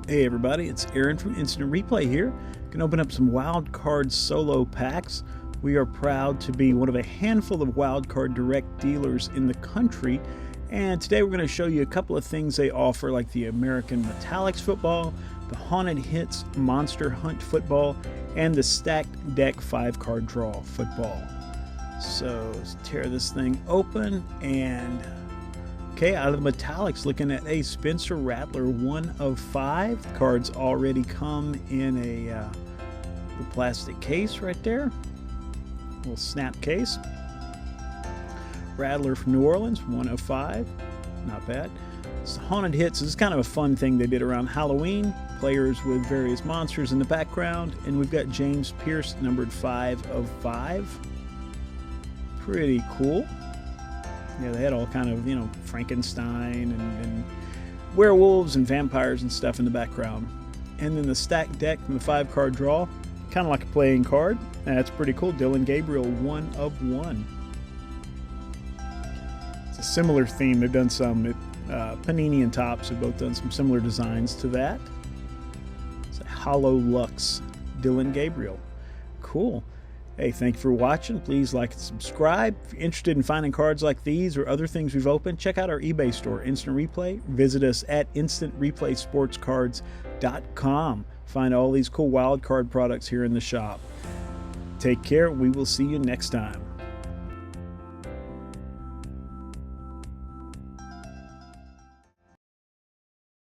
Hey everybody, it's Aaron from Instant Replay here. Can open up some Wildcard solo packs. We are proud to be one of a handful of Wildcard direct dealers in the country, and today we're going to show you a couple of things they offer, like the American Metallics football, the Haunted Hits Monster Hunt football, and the Stacked Deck 5-card draw football. So let's tear this thing open, and okay, out of the Metallics, looking at a Spencer Rattler 1 of 5. The cards already come in a the plastic case right there. Little snap case. Rattler from New Orleans, 1 of 5. Not bad. It's the Haunted Hits. This is kind of a fun thing they did around Halloween. Players with various monsters in the background. And we've got James Pierce, numbered 5 of 5. Pretty cool. Yeah, they had all kind of, Frankenstein and werewolves and vampires and stuff in the background. And then the stacked deck from the 5-card draw, kind of like a playing card. That's pretty cool. Dillon Gabriel, 1 of 1. It's a similar theme. They've done some, Panini and Topps have both done some similar designs to that. It's a Hollow Lux Dillon Gabriel. Cool. Hey, thank you for watching. Please like and subscribe. If you're interested in finding cards like these or other things we've opened, check out our eBay store, Instant Replay. Visit us at instantReplaySportsCards.com. Find all these cool wild card products here in the shop. Take care. We will see you next time.